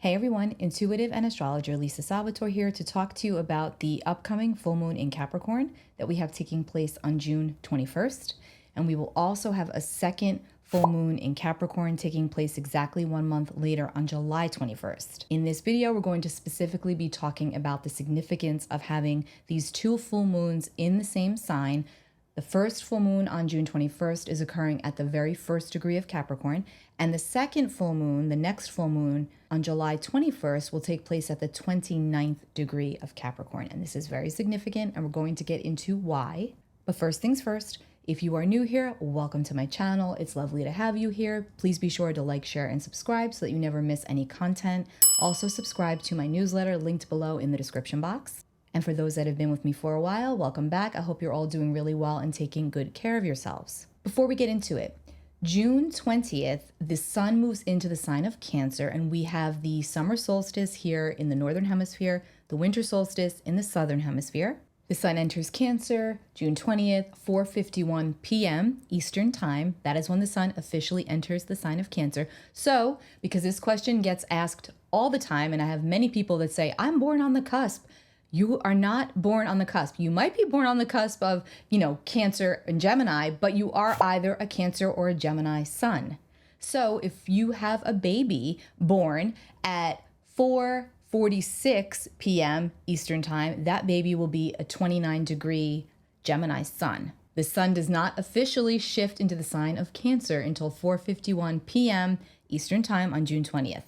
Hey everyone, intuitive and astrologer Lisa Salvatore here to talk to you about the upcoming full moon in Capricorn that we have taking place on June 21st. And we will also have a second full moon in Capricorn taking place exactly 1 month later on July 21st. In this video, we're going to specifically be talking about the significance of having these two full moons in the same sign. The first full moon on June 21st is occurring at the very first degree of Capricorn, and the second full moon, the next full moon on July 21st, will take place at the 29th degree of Capricorn. And this is very significant, and we're going to get into why. But first things first, if you are new here, welcome to my channel. It's lovely to have you here. Please be sure to like, share, and subscribe so that you never miss any content. Also subscribe to my newsletter linked below in the description box. And for those that have been with me for a while, welcome back. I hope you're all doing really well and taking good care of yourselves. Before we get into it, June 20th, the sun moves into the sign of Cancer, and we have the summer solstice here in the northern hemisphere, the winter solstice in the southern hemisphere. The sun enters Cancer June 20th, 4:51 p.m. Eastern time. That is when the sun officially enters the sign of Cancer. So, because this question gets asked all the time, and I have many people that say, I'm born on the cusp. You are not born on the cusp. You might be born on the cusp of, Cancer and Gemini, but you are either a Cancer or a Gemini sun. So if you have a baby born at 4:46 p.m. Eastern time, that baby will be a 29-degree Gemini sun. The sun does not officially shift into the sign of Cancer until 4:51 p.m. Eastern time on June 20th.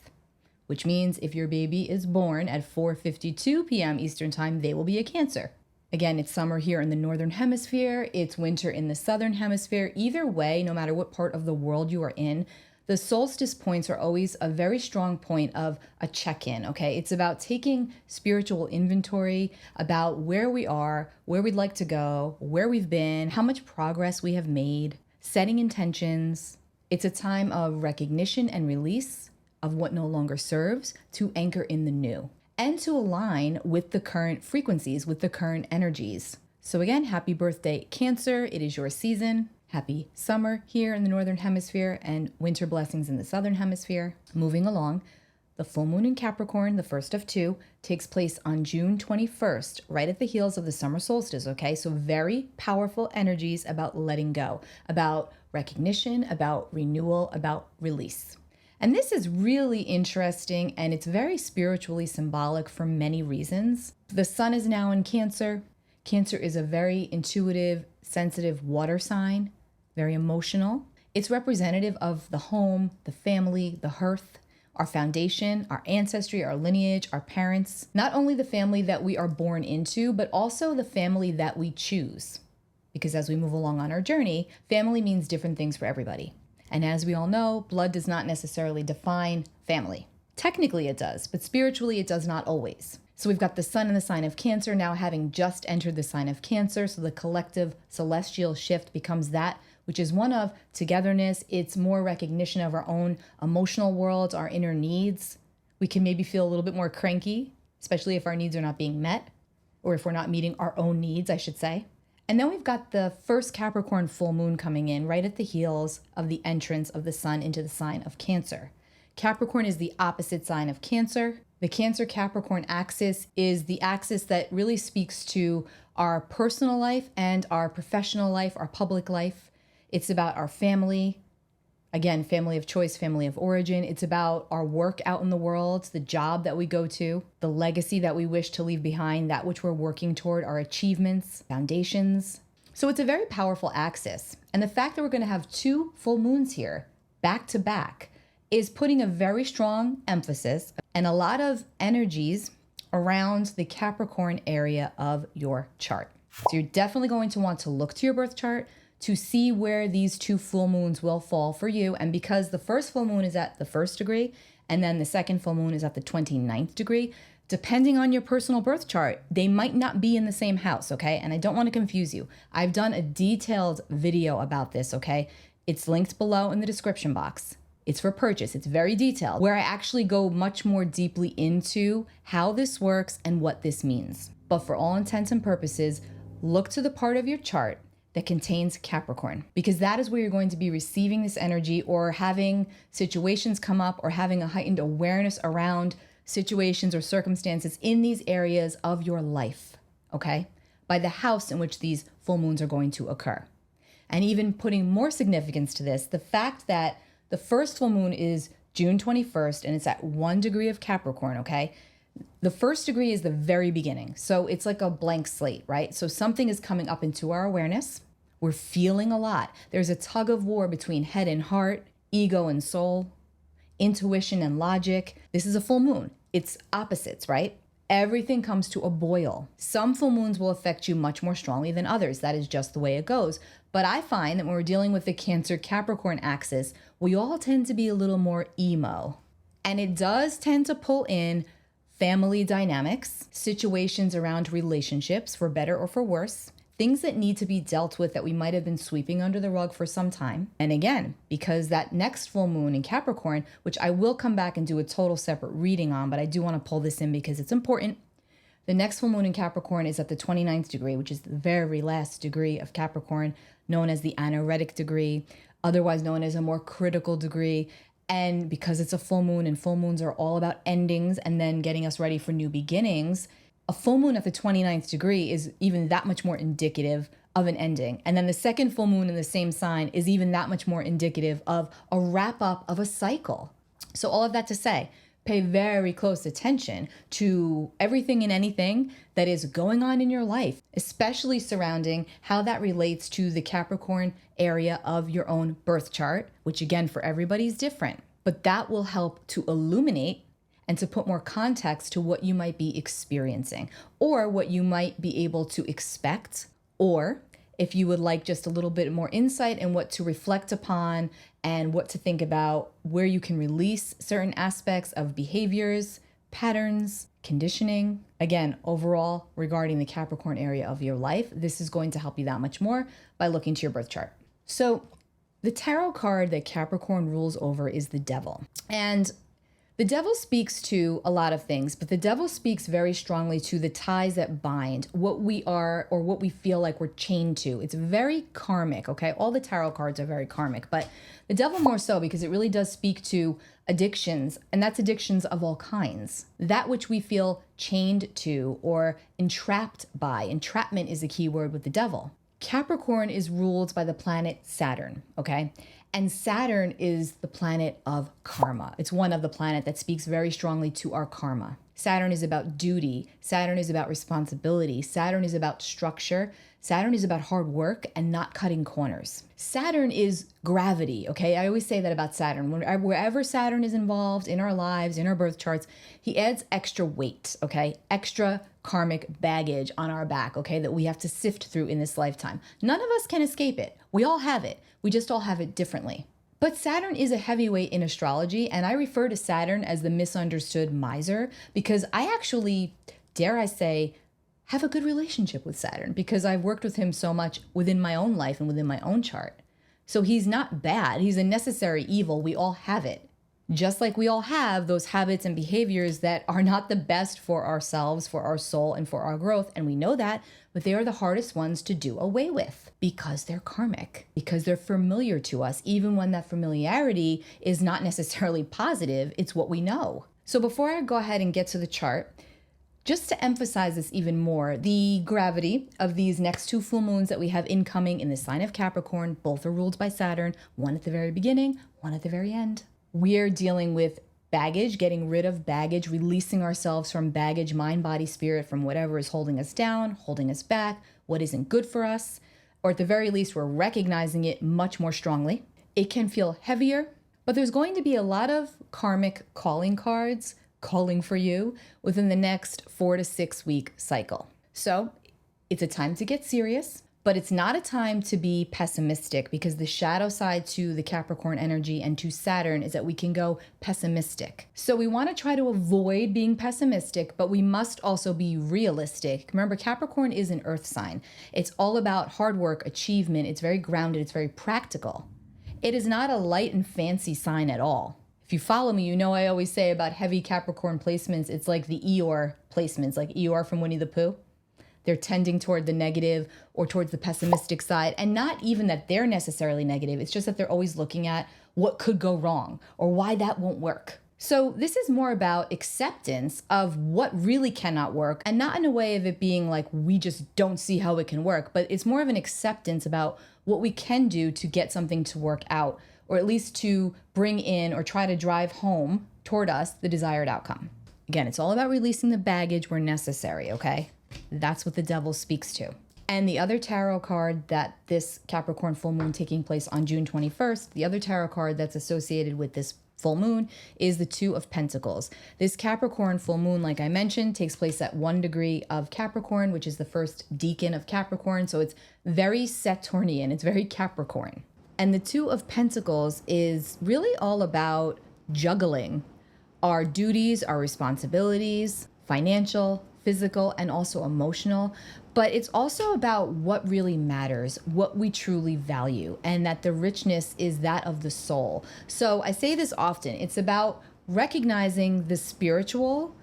Which means if your baby is born at 4:52 p.m. Eastern time, they will be a Cancer. Again, it's summer here in the northern hemisphere, it's winter in the southern hemisphere. Either way, no matter what part of the world you are in, the solstice points are always a very strong point of a check-in, okay? It's about taking spiritual inventory about where we are, where we'd like to go, where we've been, how much progress we have made, setting intentions. It's a time of recognition and release of what no longer serves to anchor in the new and to align with the current frequencies, with the current energies. So again, happy birthday, Cancer. It is your season. Happy summer here in the northern hemisphere and winter blessings in the southern hemisphere. Moving along, the full moon in Capricorn, the first of two, takes place on June 21st, right at the heels of the summer solstice, okay? So very powerful energies about letting go, about recognition, about renewal, about release. And this is really interesting, and it's very spiritually symbolic for many reasons. The sun is now in Cancer. Cancer is a very intuitive, sensitive water sign, very emotional. It's representative of the home, the family, the hearth, our foundation, our ancestry, our lineage, our parents. Not only the family that we are born into, but also the family that we choose. Because as we move along on our journey, family means different things for everybody. And as we all know, blood does not necessarily define family. Technically it does, but spiritually it does not always. So we've got the sun in the sign of Cancer now having just entered the sign of Cancer. So the collective celestial shift becomes that which is one of togetherness. It's more recognition of our own emotional worlds, our inner needs. We can maybe feel a little bit more cranky, especially if our needs are not being met, or if we're not meeting our own needs, I should say. And then we've got the first Capricorn full moon coming in right at the heels of the entrance of the sun into the sign of Cancer. Capricorn is the opposite sign of Cancer. The Cancer-Capricorn axis is the axis that really speaks to our personal life and our professional life, our public life. It's about our family. Again, family of choice, family of origin. It's about our work out in the world, the job that we go to, the legacy that we wish to leave behind, that which we're working toward, our achievements, foundations. So it's a very powerful axis. And the fact that we're going to have two full moons here, back to back, is putting a very strong emphasis and a lot of energies around the Capricorn area of your chart. So you're definitely going to want to look to your birth chart to see where these two full moons will fall for you. And because the first full moon is at the first degree, and then the second full moon is at the 29th degree, depending on your personal birth chart, they might not be in the same house, okay? And I don't want to confuse you. I've done a detailed video about this, okay? It's linked below in the description box. It's for purchase. It's very detailed, where I actually go much more deeply into how this works and what this means. But for all intents and purposes, look to the part of your chart that contains Capricorn, because that is where you're going to be receiving this energy or having situations come up or having a heightened awareness around situations or circumstances in these areas of your life, okay? By the house in which these full moons are going to occur. And even putting more significance to this, the fact that the first full moon is June 21st and it's at 1 degree of Capricorn, okay? The first degree is the very beginning. So it's like a blank slate, right? So something is coming up into our awareness. We're feeling a lot. There's a tug of war between head and heart, ego and soul, intuition and logic. This is a full moon. It's opposites, right? Everything comes to a boil. Some full moons will affect you much more strongly than others. That is just the way it goes. But I find that when we're dealing with the Cancer-Capricorn axis, we all tend to be a little more emo. And it does tend to pull in family dynamics, situations around relationships, for better or for worse, things that need to be dealt with that we might have been sweeping under the rug for some time. And again, because that next full moon in Capricorn, which I will come back and do a total separate reading on, but I do want to pull this in because it's important. The next full moon in Capricorn is at the 29th degree, which is the very last degree of Capricorn, known as the anoretic degree, otherwise known as a more critical degree. And because it's a full moon and full moons are all about endings and then getting us ready for new beginnings, a full moon at the 29th degree is even that much more indicative of an ending. And then the second full moon in the same sign is even that much more indicative of a wrap up of a cycle. So all of that to say, pay very close attention to everything and anything that is going on in your life, especially surrounding how that relates to the Capricorn area of your own birth chart, which again, for everybody is different. But that will help to illuminate and to put more context to what you might be experiencing or what you might be able to expect, or if you would like just a little bit more insight and what to reflect upon and what to think about, where you can release certain aspects of behaviors, patterns, conditioning. Again, overall, regarding the Capricorn area of your life, this is going to help you that much more by looking to your birth chart. So the tarot card that Capricorn rules over is the Devil. And the Devil speaks to a lot of things, but the Devil speaks very strongly to the ties that bind, what we are or what we feel like we're chained to. It's very karmic, okay? All the tarot cards are very karmic, but the Devil more so because it really does speak to addictions, and that's addictions of all kinds. That which we feel chained to or entrapped by. Entrapment is the key word with the Devil. Capricorn is ruled by the planet Saturn, okay? And Saturn is the planet of karma. It's one of the planets that speaks very strongly to our karma. Saturn is about duty. Saturn is about responsibility. Saturn is about structure. Saturn is about hard work and not cutting corners. Saturn is gravity, okay? I always say that about Saturn. Wherever Saturn is involved in our lives, in our birth charts, he adds extra weight, okay? Extra karmic baggage on our back, okay? That we have to sift through in this lifetime. None of us can escape it. We all have it. We just all have it differently. But Saturn is a heavyweight in astrology, and I refer to Saturn as the misunderstood miser because I actually, dare I say, have a good relationship with Saturn because I've worked with him so much within my own life and within my own chart. So he's not bad. He's a necessary evil. We all have it. Just like we all have those habits and behaviors that are not the best for ourselves, for our soul, and for our growth. And we know that, but they are the hardest ones to do away with because they're karmic, because they're familiar to us, even when that familiarity is not necessarily positive, it's what we know. So before I go ahead and get to the chart, just to emphasize this even more, the gravity of these next two full moons that we have incoming in the sign of Capricorn, both are ruled by Saturn, one at the very beginning, one at the very end. We're dealing with baggage, getting rid of baggage, releasing ourselves from baggage, mind, body, spirit, from whatever is holding us down, holding us back, what isn't good for us, or at the very least, we're recognizing it much more strongly. It can feel heavier, but there's going to be a lot of karmic calling cards calling for you within the next 4 to 6 week cycle. So it's a time to get serious. But it's not a time to be pessimistic because the shadow side to the Capricorn energy and to Saturn is that we can go pessimistic. So we want to try to avoid being pessimistic, but we must also be realistic. Remember, Capricorn is an earth sign. It's all about hard work, achievement. It's very grounded. It's very practical. It is not a light and fancy sign at all. If you follow me, you know I always say about heavy Capricorn placements, it's like the Eeyore placements, like Eeyore from Winnie the Pooh. they're tending toward the negative or towards the pessimistic side. And not even that they're necessarily negative. It's just that they're always looking at what could go wrong or why that won't work. So this is more about acceptance of what really cannot work, and not in a way of it being like we just don't see how it can work, but it's more of an acceptance about what we can do to get something to work out, or at least to bring in or try to drive home toward us the desired outcome. Again, it's all about releasing the baggage where necessary, okay? That's what the devil speaks to. And the other tarot card that this Capricorn full moon taking place on June 21st, the other tarot card that's associated with this full moon is the Two of Pentacles. This Capricorn full moon, like I mentioned, takes place at 1 degree of Capricorn, which is the first decan of Capricorn. So it's very Saturnian, it's very Capricorn. And the Two of Pentacles is really all about juggling our duties, our responsibilities, financial, physical, and also emotional. But it's also about what really matters, what we truly value, and that the richness is that of the soul. So I say this often, it's about recognizing the spiritual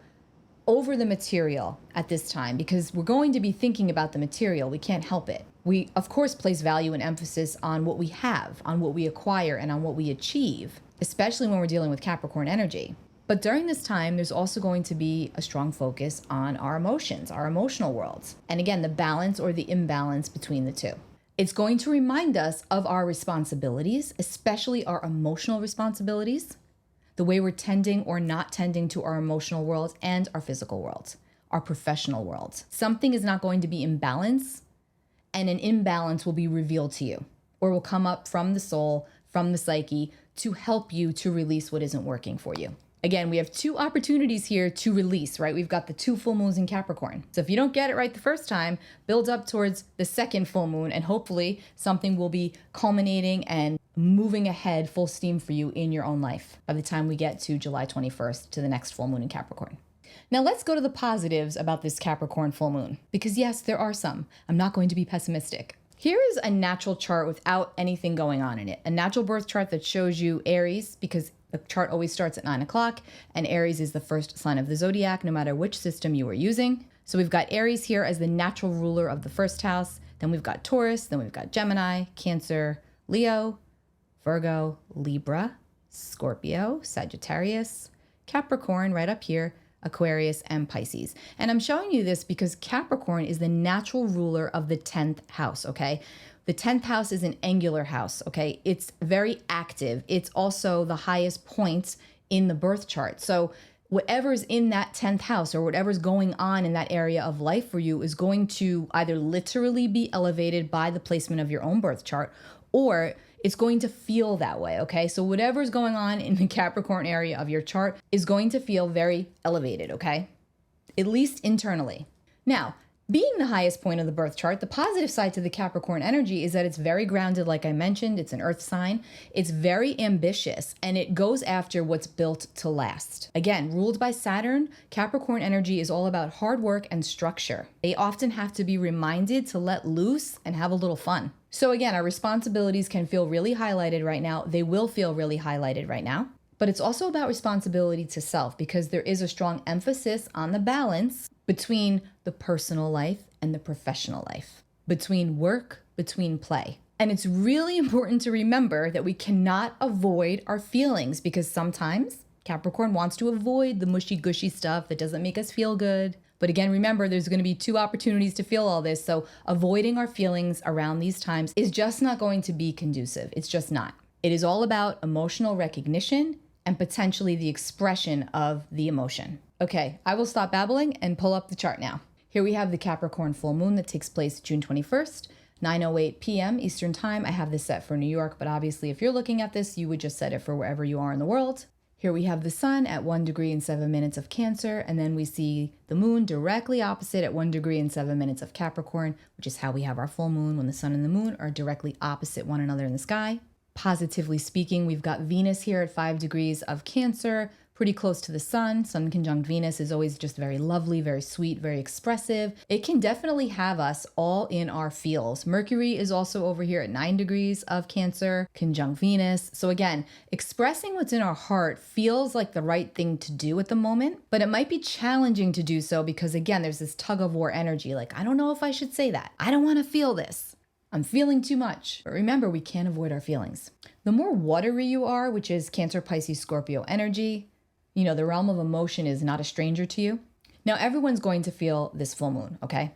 over the material at this time, because we're going to be thinking about the material. We can't help it. We, of course, place value and emphasis on what we have, on what we acquire, and on what we achieve, especially when we're dealing with Capricorn energy. But during this time, there's also going to be a strong focus on our emotions, our emotional worlds. And again, the balance or the imbalance between the two. It's going to remind us of our responsibilities, especially our emotional responsibilities, the way we're tending or not tending to our emotional world and our physical world, our professional world. Something is not going to be in balance, and an imbalance will be revealed to you, or will come up from the soul, from the psyche, to help you to release what isn't working for you. Again, we have two opportunities here to release, right? We've got the two full moons in Capricorn. So if you don't get it right the first time, build up towards the second full moon, and hopefully something will be culminating and moving ahead full steam for you in your own life by the time we get to July 21st to the next full moon in Capricorn. Now let's go to the positives about this Capricorn full moon, because yes, there are some. I'm not going to be pessimistic. Here is a natural chart without anything going on in it. A natural birth chart that shows you Aries, because the chart always starts at 9 o'clock, and Aries is the first sign of the zodiac, no matter which system you are using. So we've got Aries here as the natural ruler of the first house. Then we've got Taurus, then we've got Gemini, Cancer, Leo, Virgo, Libra, Scorpio, Sagittarius, Capricorn right up here, Aquarius, and Pisces. And I'm showing you this because Capricorn is the natural ruler of the 10th house, okay? The 10th house is an angular house, okay? It's very active. It's also the highest point in the birth chart. So whatever's in that 10th house or whatever's going on in that area of life for you is going to either literally be elevated by the placement of your own birth chart, or it's going to feel that way, okay? So whatever's going on in the Capricorn area of your chart is going to feel very elevated, okay? At least internally. Now, being the highest point of the birth chart, the positive side to the Capricorn energy is that it's very grounded, like I mentioned. It's an earth sign. It's very ambitious, and it goes after what's built to last. Again, ruled by Saturn, Capricorn energy is all about hard work and structure. They often have to be reminded to let loose and have a little fun. So again, our responsibilities can feel really highlighted right now. They will feel really highlighted right now. But it's also about responsibility to self, because there is a strong emphasis on the balance between the personal life and the professional life, between work, between play. And it's really important to remember that we cannot avoid our feelings, because sometimes Capricorn wants to avoid the mushy gushy stuff that doesn't make us feel good. But again, remember, there's going to be two opportunities to feel all this. So avoiding our feelings around these times is just not going to be conducive. It's just not. It is all about emotional recognition and potentially the expression of the emotion. Okay, I will stop babbling and pull up the chart now. Here we have the Capricorn full moon that takes place June 21st, 9:08 p.m. Eastern time. I have this set for New York, but obviously if you're looking at this, you would just set it for wherever you are in the world. Here we have the sun at 1 degree and 7 minutes of Cancer, and then we see the moon directly opposite at 1 degree and 7 minutes of Capricorn, which is how we have our full moon when the sun and the moon are directly opposite one another in the sky. Positively speaking, we've got Venus here at 5 degrees of Cancer, pretty close to the sun. Sun conjunct Venus is always just very lovely, very sweet, very expressive. It can definitely have us all in our feels. Mercury is also over here at 9 degrees of Cancer, conjunct Venus. So again, expressing what's in our heart feels like the right thing to do at the moment, but it might be challenging to do so because again, there's this tug of war energy. Like, I don't know if I should say that. I don't want to feel this. I'm feeling too much. But remember, we can't avoid our feelings. The more watery you are, which is Cancer, Pisces, Scorpio energy, you know, the realm of emotion is not a stranger to you. Now, everyone's going to feel this full moon, okay?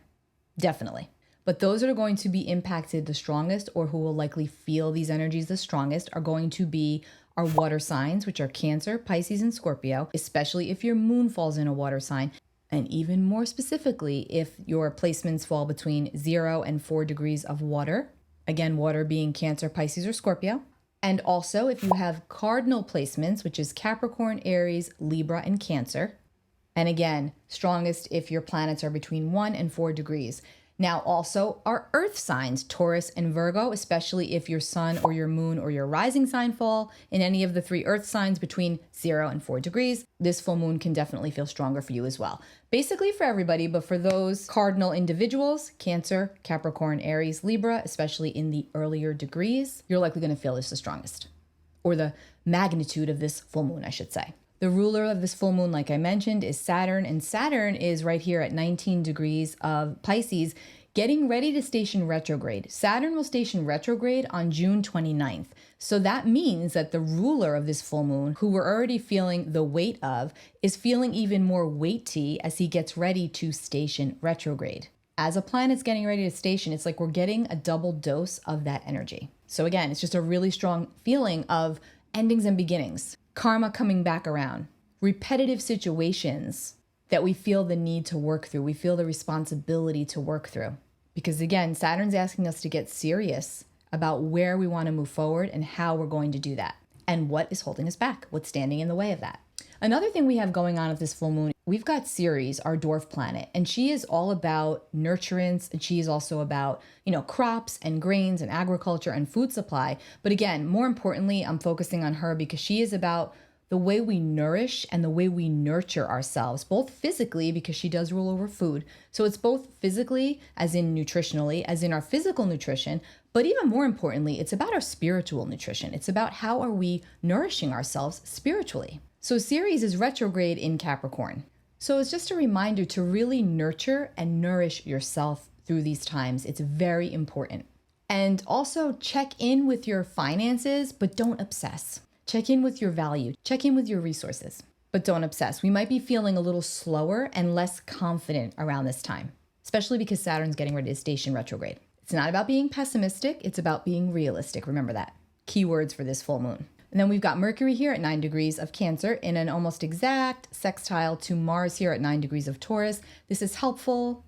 Definitely. But those that are going to be impacted the strongest, or who will likely feel these energies the strongest, are going to be our water signs, which are Cancer, Pisces, and Scorpio, especially if your moon falls in a water sign. And even more specifically, if your placements fall between 0 and 4 degrees of water, again, water being Cancer, Pisces, or Scorpio. And also if you have cardinal placements, which is Capricorn, Aries, Libra, and Cancer. And again, strongest if your planets are between 1 and 4 degrees. Now also our earth signs, Taurus and Virgo, especially if your sun or your moon or your rising sign fall in any of the 3 earth signs between 0 and 4 degrees, this full moon can definitely feel stronger for you as well. Basically for everybody, but for those cardinal individuals, Cancer, Capricorn, Aries, Libra, especially in the earlier degrees, you're likely going to feel this the strongest, or the magnitude of this full moon, I should say. The ruler of this full moon, like I mentioned, is Saturn, and Saturn is right here at 19 degrees of Pisces, getting ready to station retrograde. Saturn will station retrograde on June 29th. So that means that the ruler of this full moon, who we're already feeling the weight of, is feeling even more weighty as he gets ready to station retrograde. As a planet's getting ready to station, it's like we're getting a double dose of that energy. So again, it's just a really strong feeling of endings and beginnings. Karma coming back around, repetitive situations that we feel the need to work through. We feel the responsibility to work through. Because again, Saturn's asking us to get serious about where we want to move forward and how we're going to do that. And what is holding us back? What's standing in the way of that? Another thing we have going on at this full moon, we've got Ceres, our dwarf planet, and she is all about nurturance, and she is also about, crops and grains and agriculture and food supply. But again, more importantly, I'm focusing on her because she is about the way we nourish and the way we nurture ourselves, both physically, because she does rule over food. So it's both physically, as in nutritionally, as in our physical nutrition, but even more importantly, it's about our spiritual nutrition. It's about how are we nourishing ourselves spiritually. So Ceres is retrograde in Capricorn. So it's just a reminder to really nurture and nourish yourself through these times. It's very important. And also check in with your finances, but don't obsess. Check in with your value. Check in with your resources, but don't obsess. We might be feeling a little slower and less confident around this time, especially because Saturn's getting ready to station retrograde. It's not about being pessimistic. It's about being realistic. Remember that. Keywords for this full moon. And then we've got Mercury here at 9 degrees of Cancer in an almost exact sextile to Mars here at 9 degrees of Taurus. This is helpful.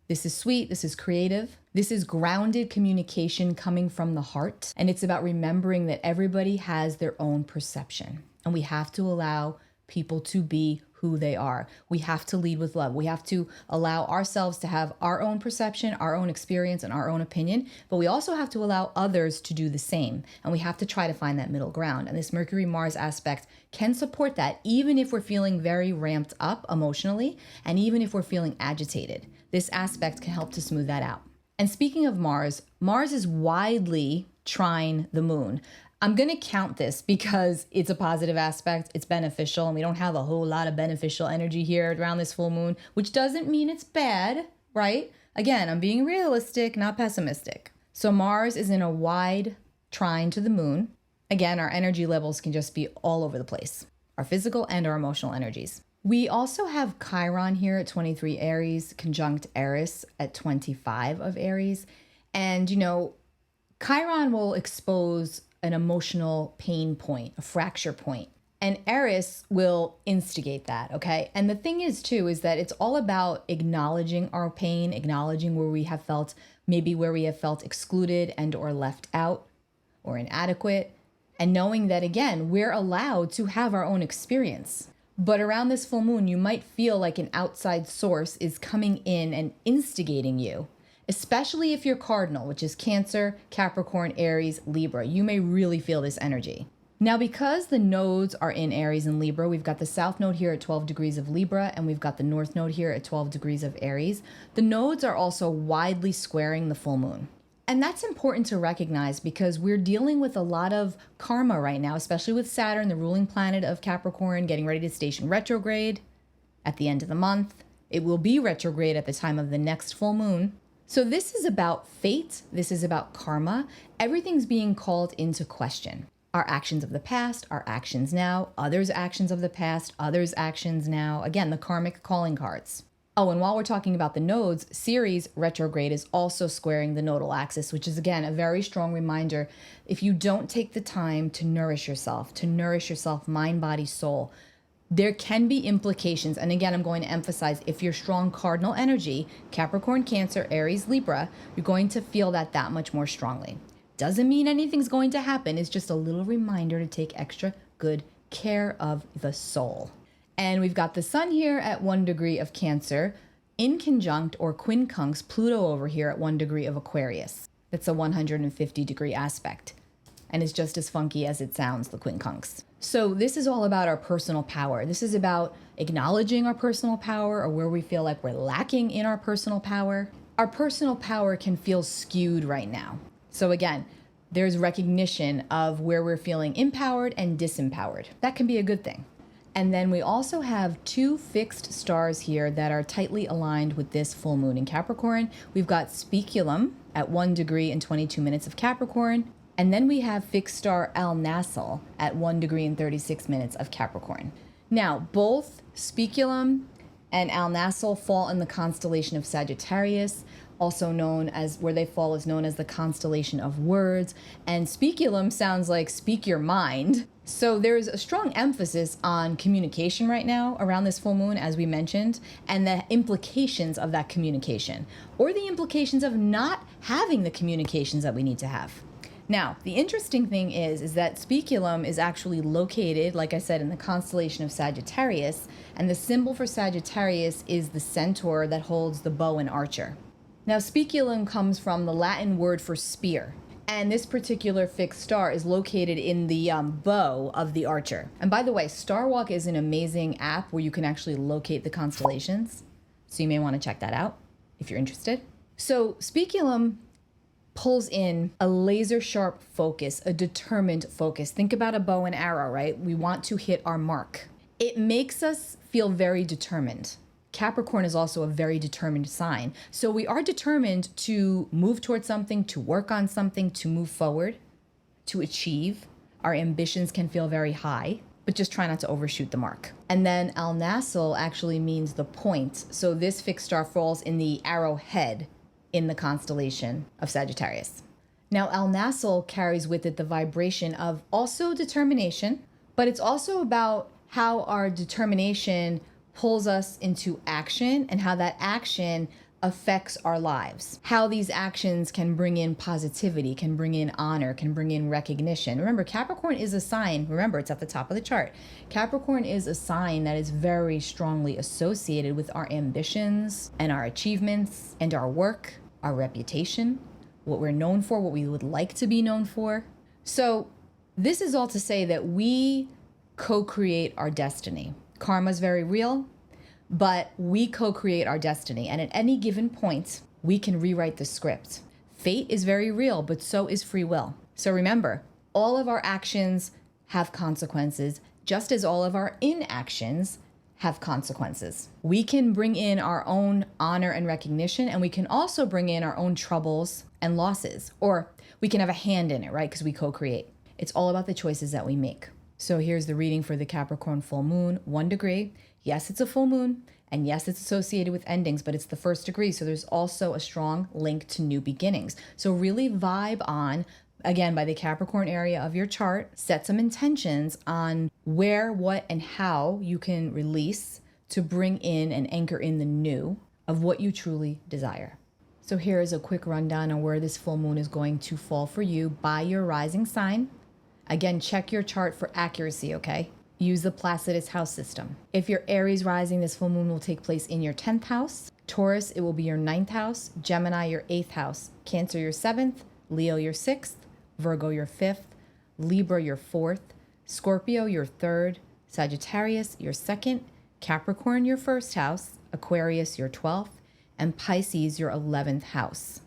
This is sweet. This is creative. This is grounded communication coming from the heart. And it's about remembering that everybody has their own perception. And we have to allow people to be who they are. We have to lead with love. We have to allow ourselves to have our own perception, our own experience, and our own opinion, but we also have to allow others to do the same. And we have to try to find that middle ground. And this Mercury-Mars aspect can support that, even if we're feeling very ramped up emotionally, and even if we're feeling agitated. This aspect can help to smooth that out. And speaking of Mars, Mars is widely trine the moon. I'm going to count this because it's a positive aspect, it's beneficial, and we don't have a whole lot of beneficial energy here around this full moon, which doesn't mean it's bad, right? Again, I'm being realistic, not pessimistic. So Mars is in a wide trine to the moon. Again, our energy levels can just be all over the place, our physical and our emotional energies. We also have Chiron here at 23 Aries, conjunct Eris at 25 of Aries. And, Chiron will expose an emotional pain point, a fracture point. And Eris will instigate that, okay? And the thing is too, is that it's all about acknowledging our pain, acknowledging where we have felt, maybe where we have felt excluded and or left out or inadequate. And knowing that, again, we're allowed to have our own experience. But around this full moon, you might feel like an outside source is coming in and instigating you. Especially if you're cardinal, which is Cancer, Capricorn, Aries, Libra. You may really feel this energy. Now, because the nodes are in Aries and Libra, we've got the south node here at 12 degrees of Libra, and we've got the north node here at 12 degrees of Aries. The nodes are also widely squaring the full moon. And that's important to recognize because we're dealing with a lot of karma right now, especially with Saturn, the ruling planet of Capricorn, getting ready to station retrograde at the end of the month. It will be retrograde at the time of the next full moon. So this is about fate. This is about karma. Everything's being called into question. Our actions of the past, our actions now, others' actions of the past, others' actions now. Again, the karmic calling cards. Oh, and while we're talking about the nodes, Ceres retrograde is also squaring the nodal axis, which is, again, a very strong reminder. If you don't take the time to nourish yourself mind, body, soul, there can be implications. And again, I'm going to emphasize, if you're strong cardinal energy, Capricorn, Cancer, Aries, Libra, you're going to feel that much more strongly. Doesn't mean anything's going to happen. It's just a little reminder to take extra good care of the soul. And we've got the sun here at 1 degree of Cancer, in conjunct or quincunx Pluto over here at 1 degree of Aquarius. That's a 150 degree aspect. And it's just as funky as it sounds, the quincunx. So this is all about our personal power. This is about acknowledging our personal power, or where we feel like we're lacking in our personal power. Our personal power can feel skewed right now. So again, there's recognition of where we're feeling empowered and disempowered. That can be a good thing. And then we also have 2 fixed stars here that are tightly aligned with this full moon in Capricorn. We've got Speculum at 1 degree and 22 minutes of Capricorn. And then we have fixed star Al-Nassel at 1 degree and 36 minutes of Capricorn. Now, both Speculum and Al-Nassel fall in the constellation of Sagittarius, also known as, where they fall is known as the constellation of words. And Speculum sounds like speak your mind. So there's a strong emphasis on communication right now around this full moon, as we mentioned, and the implications of that communication, or the implications of not having the communications that we need to have. Now, the interesting thing is that Speculum is actually located, like I said, in the constellation of Sagittarius, and the symbol for Sagittarius is the centaur that holds the bow and archer. Now, Speculum comes from the Latin word for spear, and this particular fixed star is located in the bow of the archer. And by the way, Star Walk is an amazing app where you can actually locate the constellations, so you may want to check that out if you're interested. So Speculum pulls in a laser sharp focus, a determined focus. Think about a bow and arrow, right? We want to hit our mark. It makes us feel very determined. Capricorn is also a very determined sign. So we are determined to move towards something, to work on something, to move forward, to achieve. Our ambitions can feel very high, but just try not to overshoot the mark. And then Al-Nassel actually means the point. So this fixed star falls in the arrowhead in the constellation of Sagittarius. Now, Al-Nassel carries with it the vibration of also determination, but it's also about how our determination pulls us into action and how that action affects our lives. How these actions can bring in positivity, can bring in honor, can bring in recognition. Remember, Capricorn is a sign. Remember, it's at the top of the chart. Capricorn is a sign that is very strongly associated with our ambitions and our achievements and our work, our reputation, what we're known for, what we would like to be known for. So this is all to say that we co-create our destiny. Karma is very real, but we co-create our destiny. And at any given point, we can rewrite the script. Fate is very real, but so is free will. So remember, all of our actions have consequences, just as all of our inactions have consequences. We can bring in our own honor and recognition, and we can also bring in our own troubles and losses, or we can have a hand in it, right? Because we co-create. It's all about the choices that we make. So here's the reading for the Capricorn full moon, 1 degree. Yes, it's a full moon, and yes, it's associated with endings, but it's the 1st degree, so there's also a strong link to new beginnings. So really vibe on, again, by the Capricorn area of your chart, set some intentions on where, what, and how you can release to bring in and anchor in the new of what you truly desire. So here is a quick rundown on where this full moon is going to fall for you by your rising sign. Again, check your chart for accuracy, okay? Use the Placidus house system. If you're Aries rising, this full moon will take place in your 10th house. Taurus, it will be your 9th house. Gemini, your 8th house. Cancer, your 7th. Leo, your 6th. Virgo, your 5th. Libra, your 4th. Scorpio, your third, Sagittarius, your second, Capricorn, your first house, Aquarius, your 12th, and Pisces, your 11th house.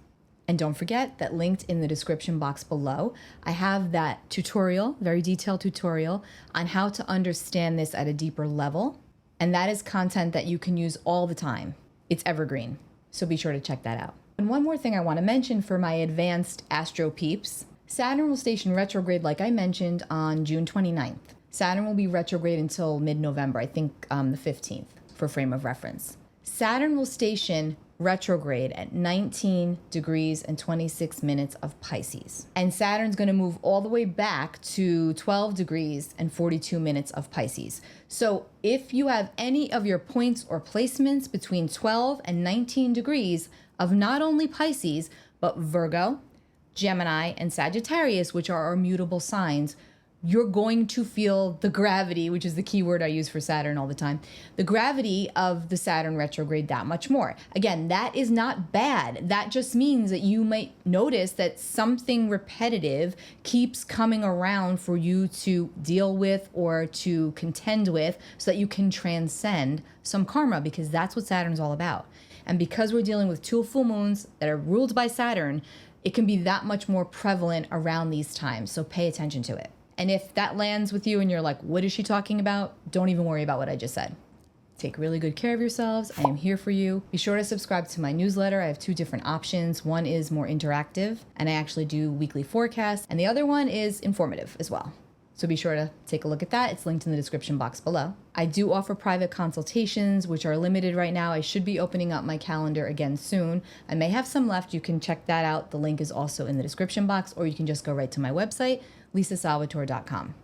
And don't forget that linked in the description box below, I have that tutorial, very detailed tutorial on how to understand this at a deeper level. And that is content that you can use all the time. It's evergreen, so be sure to check that out. And one more thing I want to mention for my advanced astro peeps, Saturn will station retrograde, like I mentioned, on June 29th. Saturn will be retrograde until mid-November, I think the 15th, for frame of reference. Saturn will station retrograde at 19 degrees and 26 minutes of Pisces. And Saturn's going to move all the way back to 12 degrees and 42 minutes of Pisces. So if you have any of your points or placements between 12 and 19 degrees of not only Pisces, but Virgo, Gemini, and Sagittarius, which are our mutable signs, you're going to feel the gravity, which is the key word I use for Saturn all the time, the gravity of the Saturn retrograde that much more. Again, that is not bad. That just means that you might notice that something repetitive keeps coming around for you to deal with or to contend with so that you can transcend some karma, because that's what Saturn's all about. And because we're dealing with two full moons that are ruled by Saturn, it can be that much more prevalent around these times. So pay attention to it. And if that lands with you and you're like, what is she talking about? Don't even worry about what I just said. Take really good care of yourselves. I am here for you. Be sure to subscribe to my newsletter. I have two different options. One is more interactive, and I actually do weekly forecasts. And the other one is informative as well. So be sure to take a look at that. It's linked in the description box below. I do offer private consultations, which are limited right now. I should be opening up my calendar again soon. I may have some left. You can check that out. The link is also in the description box, or you can just go right to my website, lisasalvatore.com.